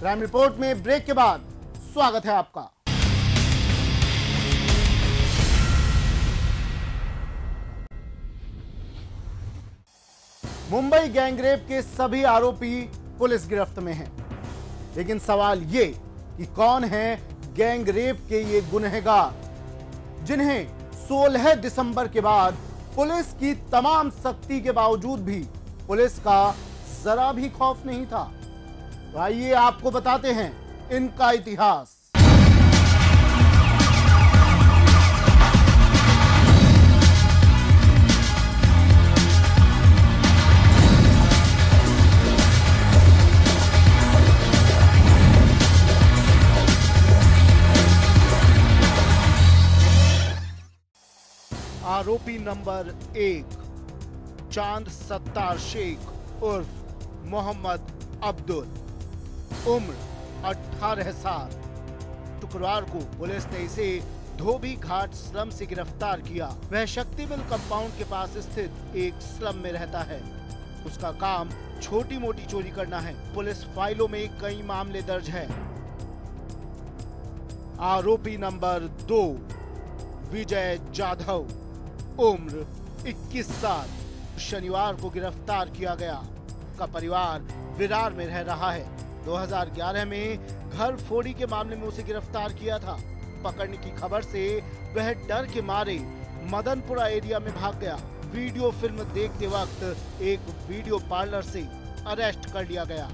Crime report में break के बाद स्वागत है आपका। मुंबई गैंगरेप के सभी आरोपी पुलिस गिरफ्त में हैं, लेकिन सवाल ये कि कौन है गैंगरेप के ये गुनहगार जिन्हें 16 दिसंबर के बाद पुलिस की तमाम सख्ती के बावजूद भी पुलिस का जरा भी खौफ नहीं था। तो आइए आपको बताते हैं इनका इतिहास। आरोपी नंबर 1 चांद सत्तार शेख उर्फ मोहम्मद अब्दुल, उम्र 18 साल। शुक्रवार को पुलिस ने इसे धोबी घाट स्लम से गिरफ्तार किया। वह शक्ति मिल कंपाउंड के पास स्थित एक स्लम में रहता है। उसका काम छोटी मोटी चोरी करना है। पुलिस फाइलों में कई मामले दर्ज है। आरोपी नंबर 2 विजय जाधव, उम्र 21 साल। शनिवार को गिरफ्तार किया गया। का परिवार विरार में रह रहा है। 2011 में घर फोड़ी के मामले में उसे गिरफ्तार किया था। पकड़ने की खबर से वह डर के मारे मदनपुरा एरिया में भाग गया। वीडियो फिल्म देखते वक्त एक वीडियो पार्लर से अरेस्ट कर लिया गया।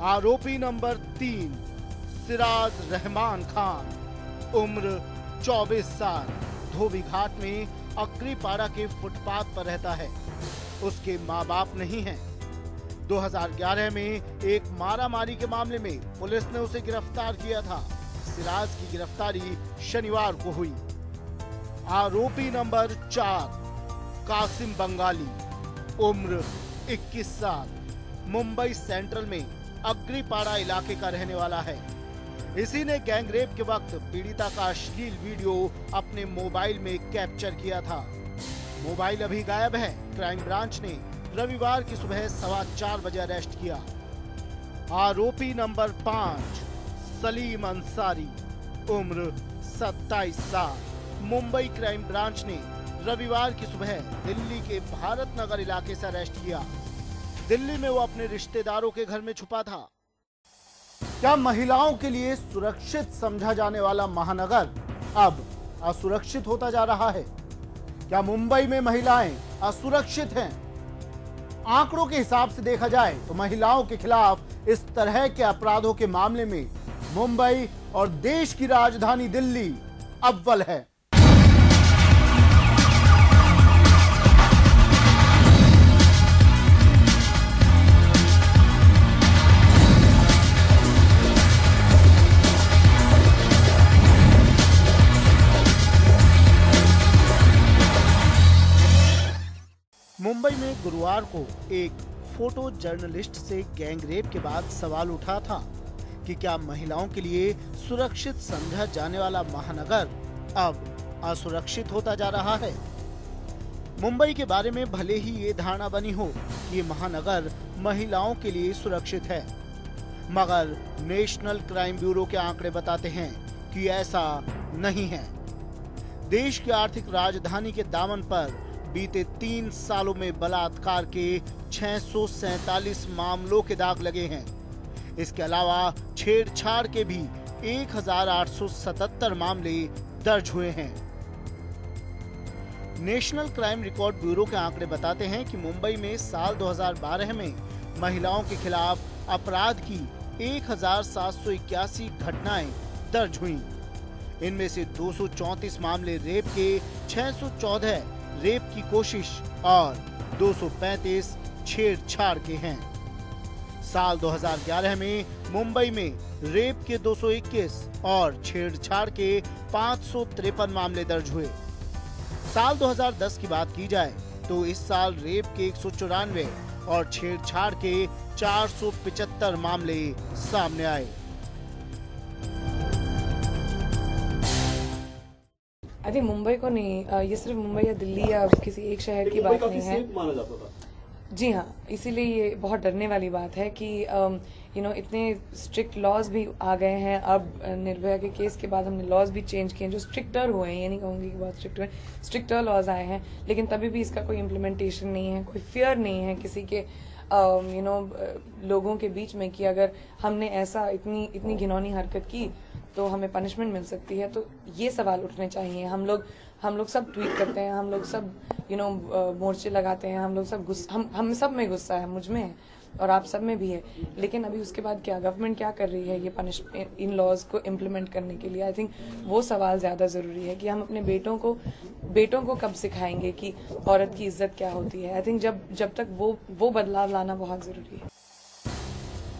आरोपी नंबर 3 सिराज रहमान खान, उम्र 24 साल। धोबी घाट में अग्रीपाड़ा के फुटपाथ पर रहता है। उसके माँ बाप नहीं हैं। 2011 में एक मारामारी के मामले में पुलिस ने उसे गिरफ्तार किया था। सिराज की गिरफ्तारी शनिवार को हुई। आरोपी नंबर 4 कासिम बंगाली, उम्र 21 साल। मुंबई सेंट्रल में अग्रीपाड़ा इलाके का रहने वाला है। इसी ने गैंगरेप के वक्त पीड़िता का अश्लील वीडियो अपने मोबाइल में कैप्चर किया था। मोबाइल अभी गायब है। क्राइम ब्रांच ने रविवार की सुबह 4:15 बजे अरेस्ट किया। आरोपी नंबर 5 सलीम अंसारी, उम्र 27 साल। मुंबई क्राइम ब्रांच ने रविवार की सुबह दिल्ली के भारत नगर इलाके से अरेस्ट किया। दिल्ली में वो अपने रिश्तेदारों के घर में छुपा था। क्या महिलाओं के लिए सुरक्षित समझा जाने वाला महानगर अब असुरक्षित होता जा रहा है? क्या मुंबई में महिलाएं असुरक्षित हैं? आंकड़ों के हिसाब से देखा जाए तो महिलाओं के खिलाफ इस तरह के अपराधों के मामले में मुंबई और देश की राजधानी दिल्ली अव्वल है। मुंबई में गुरुवार को एक फोटो जर्नलिस्ट से गैंगरेप के बाद सवाल उठा था कि क्या महिलाओं के लिए सुरक्षित समझा जाने वाला महानगर अब असुरक्षित होता जा रहा है। मुंबई के बारे में भले ही ये धारणा बनी हो कि ये महानगर महिलाओं के लिए सुरक्षित है, मगर नेशनल क्राइम ब्यूरो के आंकड़े बताते हैं कि ऐसा नहीं है। देश की आर्थिक राजधानी के दामन पर बीते 3 सालों में बलात्कार के 647 मामलों के दाग लगे हैं। इसके अलावा छेड़छाड़ के भी 1877 मामले दर्ज हुए हैं। नेशनल क्राइम रिकॉर्ड ब्यूरो के आंकड़े बताते हैं कि मुंबई में साल 2012 में महिलाओं के खिलाफ अपराध की 1781 घटनाएं दर्ज हुई। इनमें से 234 मामले रेप के, 614 रेप की कोशिश और 235 छेड़छाड़ के हैं। साल 2011 में मुंबई में रेप के 221 और छेड़छाड़ के 553 मामले दर्ज हुए। साल 2010 की बात की जाए तो इस साल रेप के 194 और छेड़छाड़ के 475 मामले सामने आए। आई थिंक मुंबई को नहीं, ये सिर्फ मुंबई या दिल्ली या किसी एक शहर की बात नहीं है। जी हाँ, इसीलिए ये बहुत डरने वाली बात है कि इतने स्ट्रिक्ट लॉज भी आ गए हैं। अब निर्भया के केस के बाद हमने लॉज भी चेंज किए हैं जो स्ट्रिक्टर हुए हैं। ये नहीं कहूँगी कि बहुत स्ट्रिक्ट हुए, स्ट्रिक्टर लॉज आए हैं, लेकिन तभी भी इसका कोई इम्प्लीमेंटेशन नहीं है, कोई फियर नहीं है किसी के लोगों के बीच में कि अगर हमने ऐसा इतनी घिनौनी हरकत की तो हमें पनिशमेंट मिल सकती है। तो ये सवाल उठने चाहिए। हम लोग सब ट्वीट करते हैं, हम लोग सब मोर्चे लगाते हैं, हम लोग सब हम सब में गुस्सा है, मुझ में है और आप सब में भी है। लेकिन अभी उसके बाद क्या गवर्नमेंट क्या कर रही है ये पनिशमेंट इन लॉज को इम्प्लीमेंट करने के लिए? आई थिंक वो सवाल ज्यादा जरूरी है कि हम अपने बेटों को कब सिखाएंगे कि औरत की इज्जत क्या होती है। आई थिंक जब तक वो बदलाव लाना बहुत जरूरी है।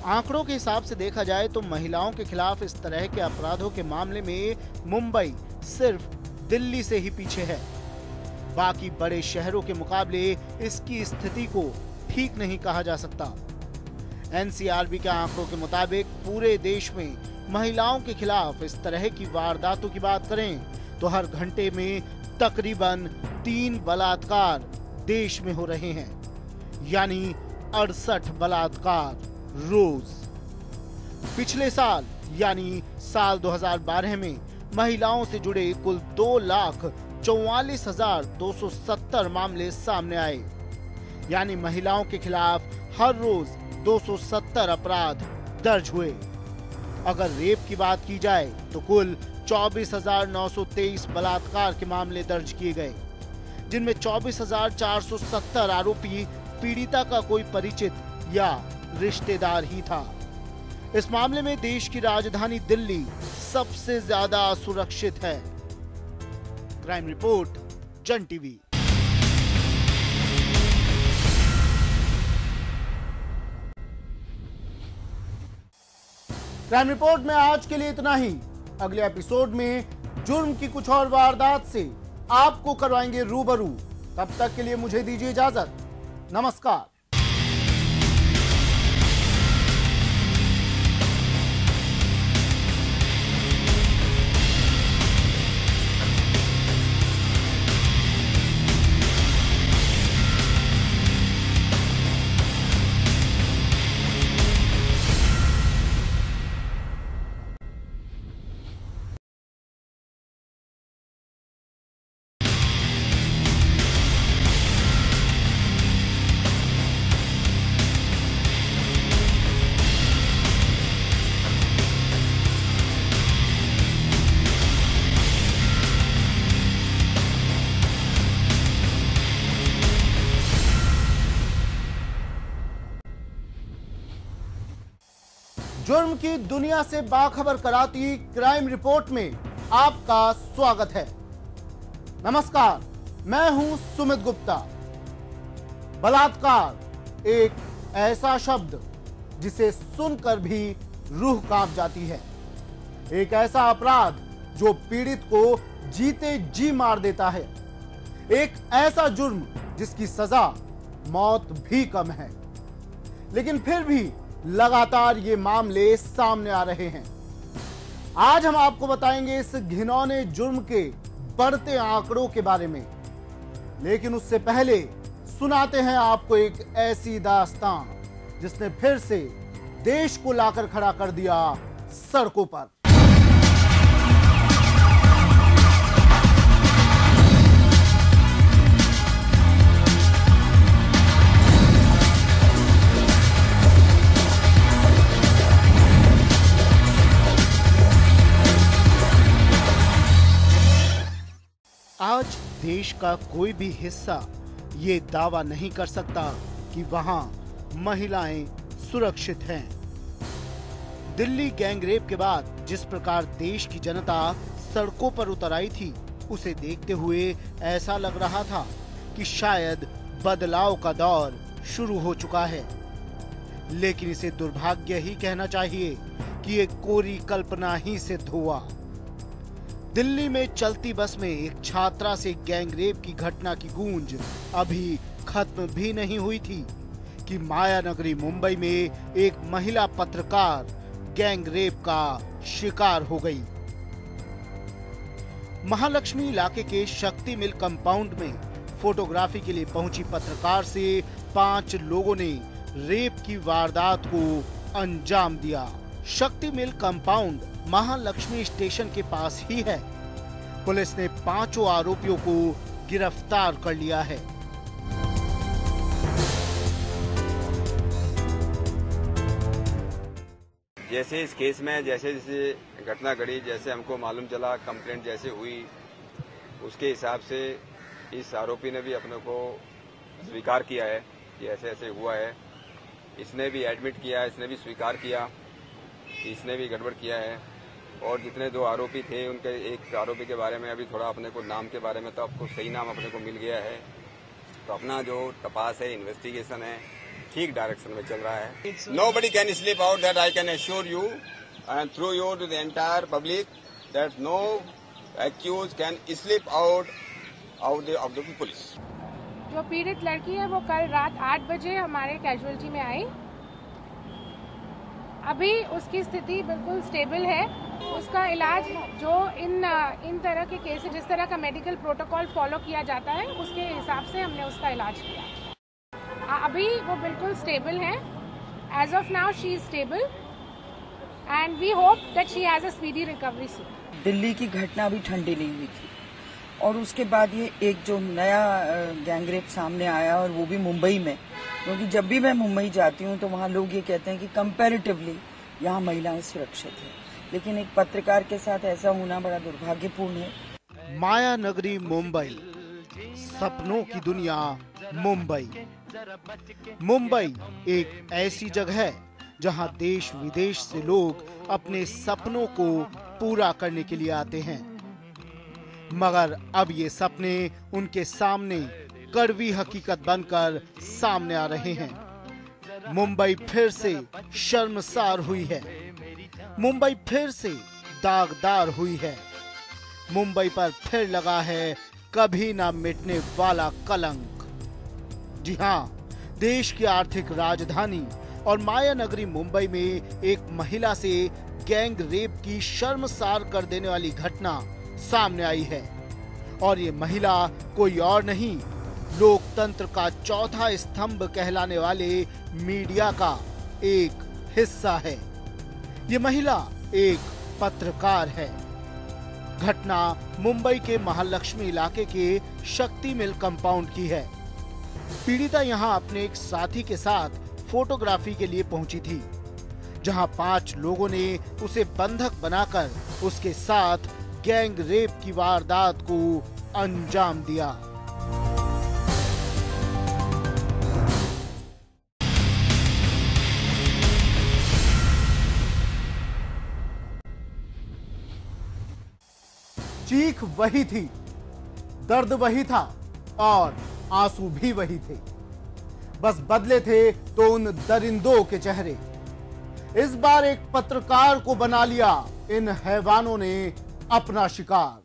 आंकड़ों के हिसाब से देखा जाए तो महिलाओं के खिलाफ इस तरह के अपराधों के मामले में मुंबई सिर्फ दिल्ली से ही पीछे है। बाकी बड़े शहरों के मुकाबले इसकी स्थिति को ठीक नहीं कहा जा सकता। एनसीआरबी के आंकड़ों के मुताबिक पूरे देश में महिलाओं के खिलाफ इस तरह की वारदातों की बात करें तो हर घंटे में तकरीबन 3 बलात्कार देश में हो रहे हैं, यानी 68 बलात्कार रोज। पिछले साल यानी साल 2012 में महिलाओं से जुड़े कुल 2,44,270 मामले सामने आए, यानी महिलाओं के खिलाफ हर रोज 270 अपराध दर्ज हुए। अगर रेप की बात की जाए तो कुल 24,923 बलात्कार के मामले दर्ज किए गए, जिनमें 24,470 आरोपी पीड़िता का कोई परिचित या रिश्तेदार ही था। इस मामले में देश की राजधानी दिल्ली सबसे ज्यादा असुरक्षित है। क्राइम रिपोर्ट, जन टीवी। क्राइम रिपोर्ट में आज के लिए इतना ही। अगले एपिसोड में जुर्म की कुछ और वारदात से आपको करवाएंगे रूबरू। तब तक के लिए मुझे दीजिए इजाजत। नमस्कार। जुर्म की दुनिया से बाखबर कराती क्राइम रिपोर्ट में आपका स्वागत है। नमस्कार, मैं हूं सुमित गुप्ता। बलात्कार एक ऐसा शब्द जिसे सुनकर भी रूह कांप जाती है। एक ऐसा अपराध जो पीड़ित को जीते जी मार देता है। एक ऐसा जुर्म जिसकी सजा मौत भी कम है। लेकिन फिर भी लगातार ये मामले सामने आ रहे हैं। आज हम आपको बताएंगे इस घिनौने जुर्म के बढ़ते आंकड़ों के बारे में। लेकिन उससे पहले सुनाते हैं आपको एक ऐसी दास्तान जिसने फिर से देश को लाकर खड़ा कर दिया सड़कों पर। आज देश का कोई भी हिस्सा ये दावा नहीं कर सकता कि वहां महिलाएं सुरक्षित हैं। दिल्ली गैंगरेप के बाद जिस प्रकार देश की जनता सड़कों पर उतर आई थी, उसे देखते हुए ऐसा लग रहा था कि शायद बदलाव का दौर शुरू हो चुका है। लेकिन इसे दुर्भाग्य ही कहना चाहिए कि एक कोरी कल्पना ही सिद्ध हुआ। दिल्ली में चलती बस में एक छात्रा से गैंगरेप की घटना की गूंज अभी खत्म भी नहीं हुई थी कि माया नगरी मुंबई में एक महिला पत्रकार गैंगरेप का शिकार हो गई। महालक्ष्मी इलाके के शक्ति मिल कंपाउंड में फोटोग्राफी के लिए पहुंची पत्रकार से 5 लोगों ने रेप की वारदात को अंजाम दिया। शक्ति मिल कंपाउंड महालक्ष्मी स्टेशन के पास ही है। पुलिस ने 5 आरोपियों को गिरफ्तार कर लिया है। जैसे इस केस में जैसे जैसे घटना घड़ी, जैसे हमको मालूम चला, कंप्लेंट जैसे हुई, उसके हिसाब से इस आरोपी ने भी अपने को स्वीकार किया है कि ऐसे ऐसे हुआ है। इसने भी एडमिट किया, इसने भी स्वीकार किया कि इसने भी गड़बड़ किया है। और जितने 2 आरोपी थे उनके एक आरोपी के बारे में अभी थोड़ा अपने को नाम के बारे में तो आपको सही नाम अपने को मिल गया है। तो अपना जो तपास है, इन्वेस्टिगेशन है, ठीक डायरेक्शन में चल रहा है। Nobody can slip out, that I can assure you and through you to the entire public that no accused can slip out of the police. जो पीड़ित लड़की है वो कल रात 8 बजे हमारे कैजुअलिटी में आई। अभी उसकी स्थिति बिल्कुल स्टेबल है। उसका इलाज जो इन तरह के केसेस, जिस तरह का मेडिकल प्रोटोकॉल फॉलो किया जाता है, उसके हिसाब से हमने उसका इलाज किया। अभी वो बिल्कुल स्टेबल है। As of now she is stable and we hope that she has a speedy recovery soon. Delhi की घटना अभी ठंडी नहीं हुई थी और उसके बाद ये एक जो नया गैंगरेप सामने आया और वो भी मुंबई में, क्योंकि जब भी मैं मुंबई जाती हूँ तो वहाँ लोग ये कहते हैं कि कंपैरेटिवली यहाँ महिलाएं सुरक्षित हैं, लेकिन एक पत्रकार के साथ ऐसा होना बड़ा दुर्भाग्यपूर्ण है। माया नगरी मुंबई, सपनों की दुनिया मुंबई। मुंबई एक ऐसी जगह है जहां देश विदेश से लोग अपने सपनों को पूरा करने के लिए आते हैं, मगर अब ये सपने उनके सामने कड़वी हकीकत बनकर सामने आ रहे हैं। मुंबई फिर से शर्मसार हुई है। मुंबई फिर से दागदार हुई है। मुंबई पर फिर लगा है कभी ना मिटने वाला कलंक। जी हाँ, देश की आर्थिक राजधानी और माया नगरी मुंबई में एक महिला से गैंग रेप की शर्मसार कर देने वाली घटना सामने आई है। और ये महिला कोई और नहीं, लोकतंत्र का चौथा स्तंभ कहलाने वाले मीडिया का एक हिस्सा है। ये महिला एक पत्रकार है। घटना मुंबई के महालक्ष्मी इलाके के शक्ति मिल कंपाउंड की है। पीड़िता यहां अपने एक साथी के साथ फोटोग्राफी के लिए पहुंची थी, जहां 5 लोगों ने उसे बंधक बनाकर उसके साथ गैंग रेप की वारदात को अंजाम दिया। चीख वही थी, दर्द वही था और आंसू भी वही थे, बस बदले थे तो उन दरिंदों के चेहरे। इस बार एक पत्रकार को बना लिया इन हैवानों ने अपना शिकार।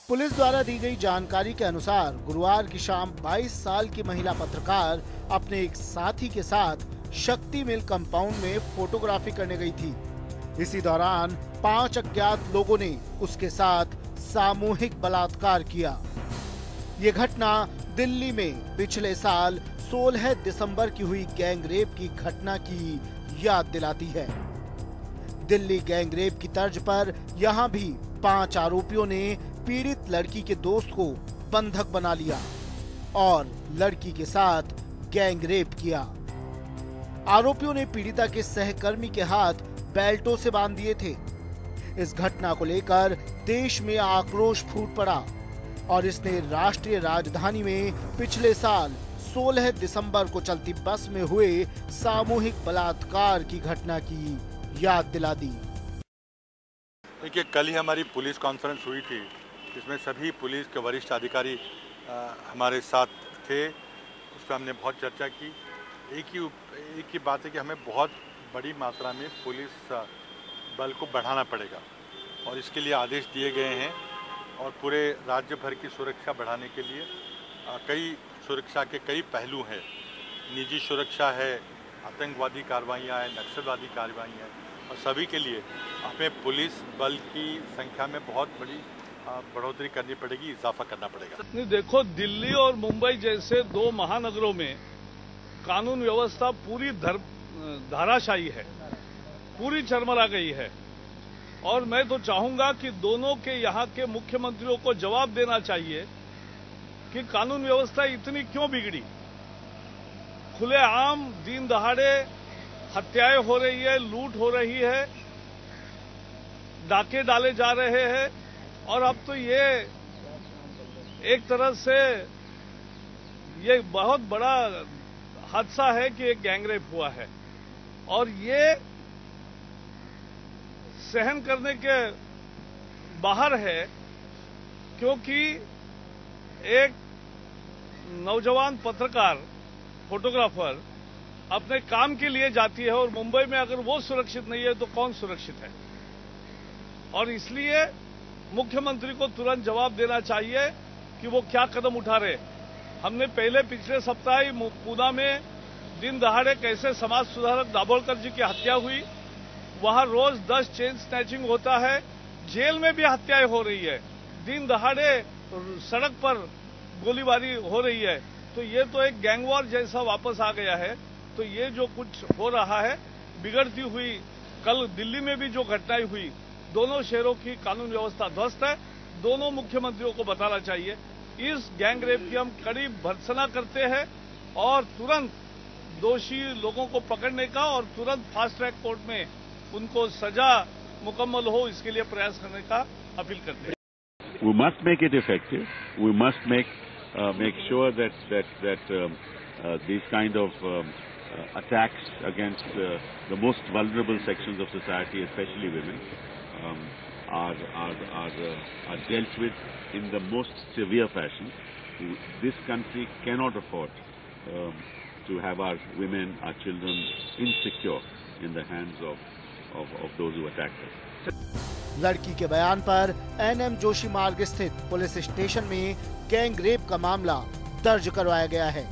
पुलिस द्वारा दी गई जानकारी के अनुसार गुरुवार की शाम 22 साल की महिला पत्रकार अपने एक साथी के साथ शक्ति मिल कंपाउंड में फोटोग्राफी करने गई थी। इसी दौरान 5 अज्ञात लोगों ने उसके साथ सामूहिक बलात्कार किया। ये घटना दिल्ली में पिछले साल 16 दिसंबर की हुई गैंग रेप की घटना की याद दिलाती है। दिल्ली गैंग रेप की तर्ज पर यहाँ भी 5 आरोपियों ने पीड़ित लड़की के दोस्त को बंधक बना लिया और लड़की के साथ गैंग रेप किया। आरोपियों ने पीड़िता के सहकर्मी के हाथ बेल्टों से बांध दिए थे। इस घटना को लेकर देश में आक्रोश फूट पड़ा और इसने राष्ट्रीय राजधानी में पिछले साल 16 दिसंबर को चलती बस में हुए सामूहिक बलात्कार की घटना की याद दिला दी। देखिए, कल ही हमारी पुलिस कॉन्फ्रेंस हुई थी, जिसमें सभी पुलिस के वरिष्ठ अधिकारी हमारे साथ थे। उस पर हमने बहुत चर्चा की। एक ही बात है कि हमें बहुत बड़ी मात्रा में पुलिस बल को बढ़ाना पड़ेगा और इसके लिए आदेश दिए गए हैं। और पूरे राज्य भर की सुरक्षा बढ़ाने के लिए कई सुरक्षा के कई पहलू हैं। निजी सुरक्षा है, आतंकवादी कार्रवाइयाँ हैं, नक्सलवादी कार्रवाइयाँ हैं, और सभी के लिए हमें पुलिस बल की संख्या में बहुत बड़ी बढ़ोतरी करनी पड़ेगी, इजाफा करना पड़ेगा। नहीं, देखो, दिल्ली और मुंबई जैसे दो महानगरों में कानून व्यवस्था पूरी धाराशायी है, पूरी चरमरा गई है। और मैं तो चाहूंगा कि दोनों के यहाँ के मुख्यमंत्रियों को जवाब देना चाहिए कि कानून व्यवस्था इतनी क्यों बिगड़ी। खुलेआम दिन दहाड़े हत्याएं हो रही है, लूट हो रही है, डाके डाले जा रहे हैं, और अब तो ये एक तरह से ये बहुत बड़ा हादसा है कि एक गैंगरेप हुआ है, और ये सहन करने के बाहर है, क्योंकि एक नौजवान पत्रकार, फोटोग्राफर अपने काम के लिए जाती है, और मुंबई में अगर वो सुरक्षित नहीं है तो कौन सुरक्षित है। और इसलिए मुख्यमंत्री को तुरंत जवाब देना चाहिए कि वो क्या कदम उठा रहे। हमने पिछले सप्ताह ही पूना में दिन दहाड़े कैसे समाज सुधारक दाभोलकर जी की हत्या हुई, वहां रोज 10 चेन स्नैचिंग होता है, जेल में भी हत्याएं हो रही है, दिन दहाड़े सड़क पर गोलीबारी हो रही है। तो ये तो एक गैंग वॉर जैसा वापस आ गया है। तो ये जो कुछ हो रहा है, बिगड़ती हुई, कल दिल्ली में भी जो घटनाएं हुई, दोनों शहरों की कानून व्यवस्था ध्वस्त है। दोनों मुख्यमंत्रियों को बताना चाहिए, इस गैंगरेप की हम कड़ी भर्त्सना करते हैं, और तुरंत दोषी लोगों को पकड़ने का और तुरंत फास्ट ट्रैक कोर्ट में उनको सजा मुकम्मल हो, इसके लिए प्रयास करने का अपील करते हैं। We must make it effective. We must make sure that these kind of attacks against the most vulnerable sections of society, especially women, are dealt with in the most severe fashion. This country cannot afford to have our women, our children insecure in the hands of those who attack us. लड़की के बयान पर NM Joshi मार्ग स्थित police station में gang rape का मामला दर्ज करवाया गया है।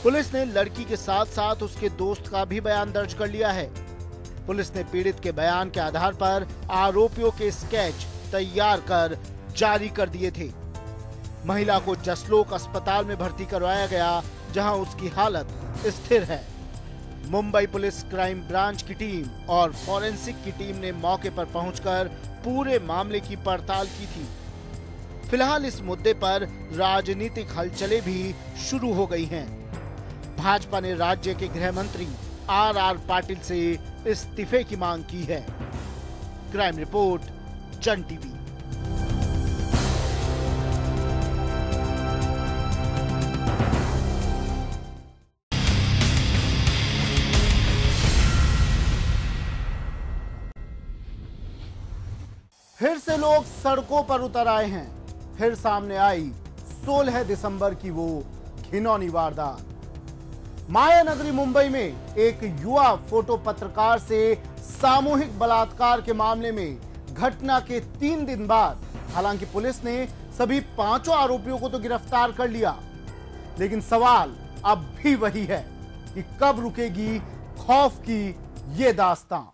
पुलिस ने लड़की के साथ साथ उसके दोस्त का भी बयान दर्ज कर लिया है। पुलिस ने पीड़ित के बयान के आधार पर आरोपियों के स्केच तैयार कर जारी कर दिए थे। महिला को जसलोक अस्पताल में भर्ती करवाया गया, जहां उसकी हालत स्थिर है। मुंबई पुलिस क्राइम ब्रांच की टीम और फॉरेंसिक की टीम ने मौके पर पहुंचकर पूरे मामले की पड़ताल की थी। फिलहाल इस मुद्दे पर राजनीतिक हलचलें भी शुरू हो गई हैं। भाजपा ने राज्य के गृह मंत्री आर पाटिल से इस्तीफे की मांग की है। क्राइम रिपोर्ट, जन टीवी। फिर से लोग सड़कों पर उतर आए हैं। फिर सामने आई 16 दिसंबर की वो घिनौनी वारदात। माया नगरी मुंबई में एक युवा फोटो पत्रकार से सामूहिक बलात्कार के मामले में घटना के 3 दिन बाद हालांकि पुलिस ने सभी 5 आरोपियों को तो गिरफ्तार कर लिया, लेकिन सवाल अब भी वही है कि कब रुकेगी खौफ की ये दास्तां।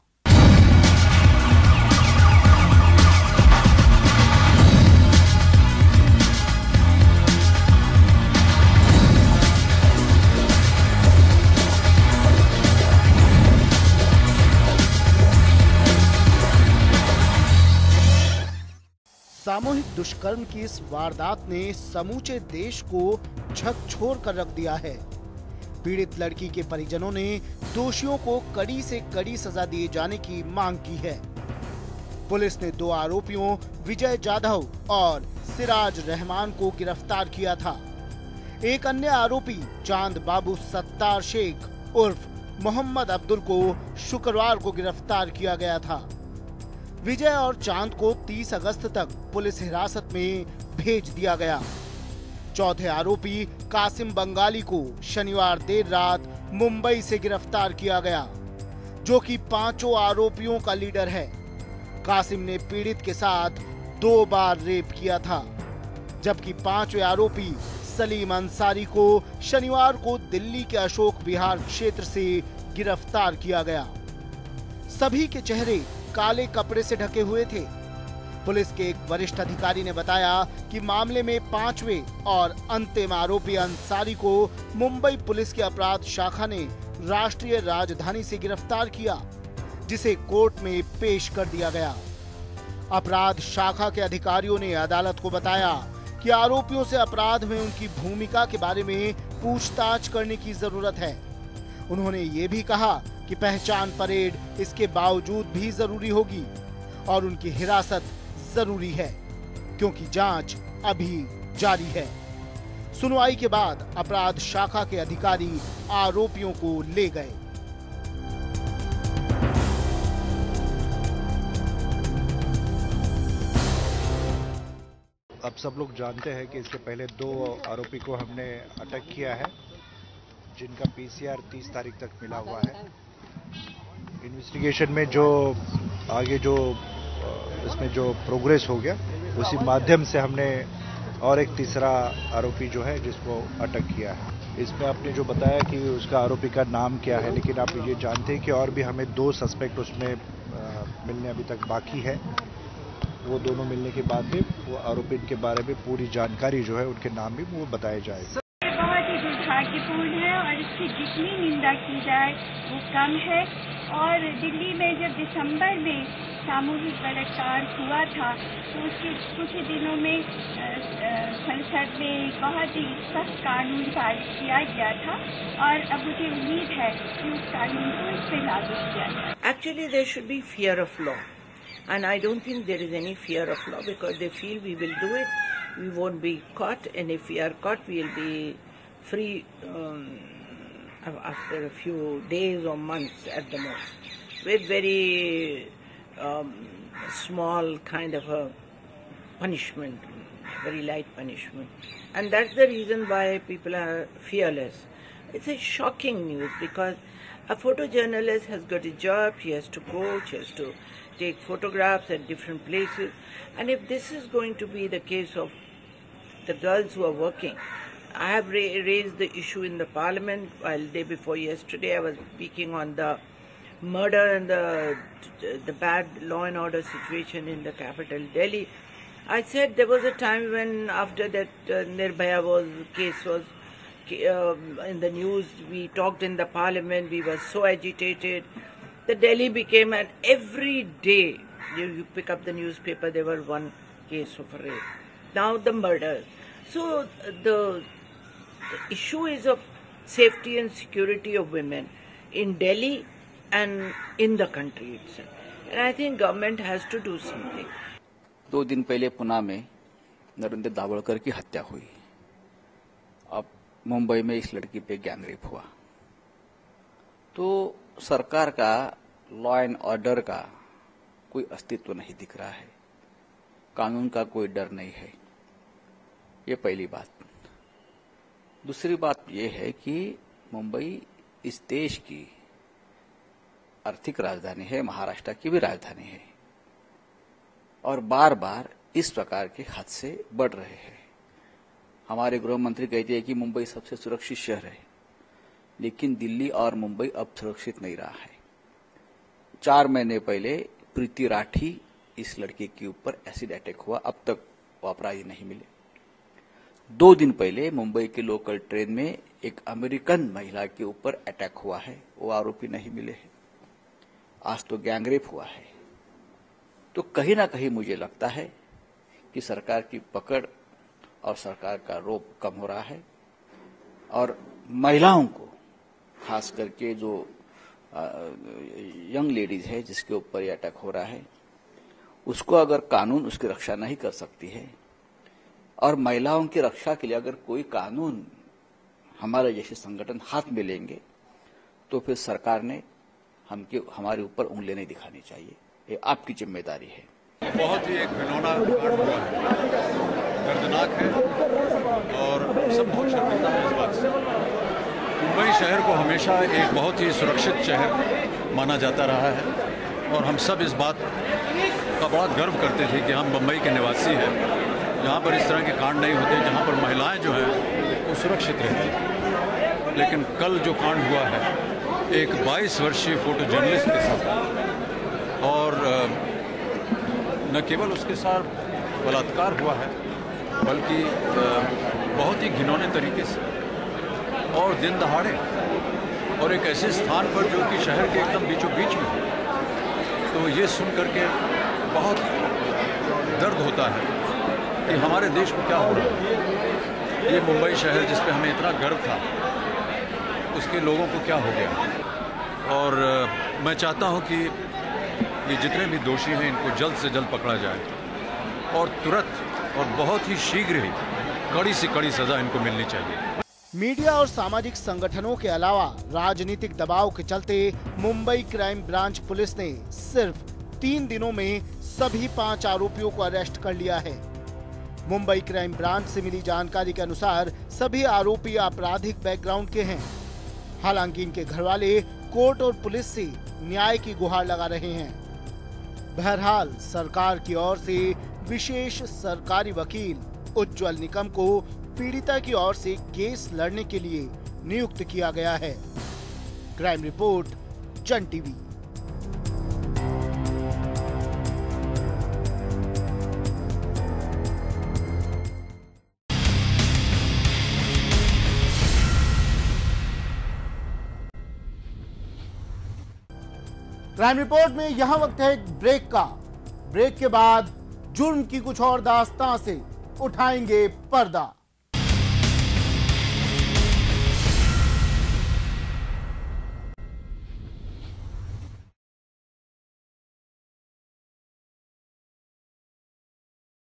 सामूहिक दुष्कर्म की इस वारदात ने समूचे देश को झकझोर कर रख दिया है। पीड़ित लड़की के परिजनों ने दोषियों को कड़ी से कड़ी सजा दिए जाने की मांग की है। पुलिस ने 2 आरोपियों विजय जाधव और सिराज रहमान को गिरफ्तार किया था। एक अन्य आरोपी चांद बाबू सत्तार शेख उर्फ मोहम्मद अब्दुल को शुक्रवार को गिरफ्तार किया गया था। विजय और चांद को 30 अगस्त तक पुलिस हिरासत में भेज दिया गया। चौथे आरोपी कासिम बंगाली को शनिवार देर रात मुंबई से गिरफ्तार किया गया, जो कि 5 आरोपियों का लीडर है। कासिम ने पीड़ित के साथ 2 बार रेप किया था, जबकि 5वें आरोपी सलीम अंसारी को शनिवार को दिल्ली के अशोक विहार क्षेत्र से गिरफ्तार किया गया। सभी के चेहरे काले कपड़े से ढके हुए थे। पुलिस के एक वरिष्ठ अधिकारी ने बताया कि मामले में 5वें और अंतिम आरोपी अंसारी को मुंबई पुलिस की अपराध शाखा ने राष्ट्रीय राजधानी से गिरफ्तार किया, जिसे कोर्ट में पेश कर दिया गया। अपराध शाखा के अधिकारियों ने अदालत को बताया कि आरोपियों से अपराध में उनकी भूमिका के बारे में पूछताछ करने की जरूरत है। उन्होंने ये भी कहा कि पहचान परेड इसके बावजूद भी जरूरी होगी और उनकी हिरासत जरूरी है, क्योंकि जांच अभी जारी है। सुनवाई के बाद अपराध शाखा के अधिकारी आरोपियों को ले गए। अब सब लोग जानते हैं कि इसके पहले 2 आरोपी को हमने अटक किया है, जिनका पीसीआर 30 तारीख तक मिला हुआ है। इन्वेस्टिगेशन में जो आगे जो इसमें जो प्रोग्रेस हो गया, उसी माध्यम से हमने और एक तीसरा आरोपी जो है जिसको अटक किया है। इसमें आपने जो बताया कि उसका आरोपी का नाम क्या है, लेकिन आप ये जानते हैं कि और भी हमें 2 सस्पेक्ट उसमें मिलने अभी तक बाकी है। वो दोनों मिलने के बाद भी वो आरोपी के बारे में पूरी जानकारी जो है, उनके नाम भी वो बताए जाए। बहुत ही दुर्भाग्यपूर्ण है और इसकी जितनी निंदा की जाए वो कम है। और दिल्ली में जब दिसंबर में सामूहिक बलात्कार हुआ था तो उसके कुछ ही दिनों में संसद में बहुत ही सख्त कानून पारित किया गया था और अब मुझे उम्मीद है कि उस कानून को इस पर लागू किया जाए। Actually, there should be fear of law. And I don't think there is any fear of law because they feel we will do it, we won't be caught, and if we are caught, we will be free after a few days or months at the most, with very small kind of a punishment, very light punishment. And that's the reason why people are fearless. It's a shocking news because a photojournalist has got a job, she has to go, she has to take photographs at different places. And if this is going to be the case of the girls who are working, I have raised the issue in the parliament while day before yesterday I was speaking on the murder and the bad law and order situation in the capital Delhi. I said there was a time when after that Nirbhaya case was in the news, we talked in the parliament, we were so agitated. The Delhi became at every day, you pick up the newspaper, there were one case of a rape. Now the murders. So the issue is of safety and security of women in Delhi and in the country itself. And I think government has to do something. 2 दिन पहले पुणे में नरेंद्र दाभोलकर की हत्या हुई। अब मुंबई में इस लड़की पे गैंगरेप हुआ। तो सरकार का लॉ एंड ऑर्डर का कोई अस्तित्व नहीं दिख रहा है, कानून का कोई डर नहीं है। ये पहली बात। दूसरी बात ये है कि मुंबई इस देश की आर्थिक राजधानी है, महाराष्ट्र की भी राजधानी है और बार बार इस प्रकार के हादसे बढ़ रहे हैं। हमारे गृह मंत्री कहते हैं कि मुंबई सबसे सुरक्षित शहर है, लेकिन दिल्ली और मुंबई अब सुरक्षित नहीं रहा है। 4 महीने पहले प्रीति राठी इस लड़की के ऊपर एसिड अटैक हुआ, अब तक वो अपराधी नहीं मिले। 2 दिन पहले मुंबई के लोकल ट्रेन में एक अमेरिकन महिला के ऊपर अटैक हुआ है, वो आरोपी नहीं मिले हैं। आज तो गैंगरेप हुआ है। तो कहीं ना कहीं मुझे लगता है कि सरकार की पकड़ और सरकार का रोब कम हो रहा है और महिलाओं को, खास करके जो यंग लेडीज है जिसके ऊपर ये अटैक हो रहा है, उसको अगर कानून उसकी रक्षा नहीं कर सकती है और महिलाओं की रक्षा के लिए अगर कोई कानून हमारे जैसे संगठन हाथ में लेंगे तो फिर सरकार ने हमारे ऊपर उंगली नहीं दिखानी चाहिए। ये आपकी जिम्मेदारी है। बहुत ही एक घिनौना कांड हुआ है, दर्दनाक है और सब बहुत शर्मिंदा है इस बात से। मुंबई शहर को हमेशा एक बहुत ही सुरक्षित शहर माना जाता रहा है और हम सब इस बात का बड़ा गर्व करते थे कि हम मुंबई के निवासी हैं जहाँ पर इस तरह के कांड नहीं होते, जहाँ पर महिलाएं जो हैं वो सुरक्षित रहती। लेकिन कल जो कांड हुआ है एक 22 वर्षीय फोटो जर्नलिस्ट के साथ, और न केवल उसके साथ बलात्कार हुआ है बल्कि बहुत ही घिनौने तरीके से और दिन दहाड़े, और एक ऐसे स्थान पर जो कि शहर के एकदम बीचों बीच में है। तो ये सुन करके बहुत दर्द होता है कि हमारे देश को क्या हो रहा है। ये मुंबई शहर जिस पे हमें इतना गर्व था, उसके लोगों को क्या हो गया। और मैं चाहता हूं कि ये जितने भी दोषी हैं इनको जल्द से जल्द पकड़ा जाए और तुरंत और बहुत ही शीघ्र ही कड़ी से कड़ी सजा इनको मिलनी चाहिए। मीडिया और सामाजिक संगठनों के अलावा राजनीतिक दबाव के चलते मुंबई क्राइम ब्रांच पुलिस ने सिर्फ 3 दिनों में सभी 5 आरोपियों को अरेस्ट कर लिया है। मुंबई क्राइम ब्रांच से मिली जानकारी के अनुसार सभी आरोपी आपराधिक बैकग्राउंड के हैं। हालांकि इनके घरवाले कोर्ट और पुलिस से न्याय की गुहार लगा रहे हैं। बहरहाल सरकार की ओर से विशेष सरकारी वकील उज्जवल निकम को पीड़िता की ओर से केस लड़ने के लिए नियुक्त किया गया है। क्राइम रिपोर्ट, जन टीवी। क्राइम रिपोर्ट में यहां वक्त है एक ब्रेक का। ब्रेक के बाद जुर्म की कुछ और दास्तां से उठाएंगे पर्दा।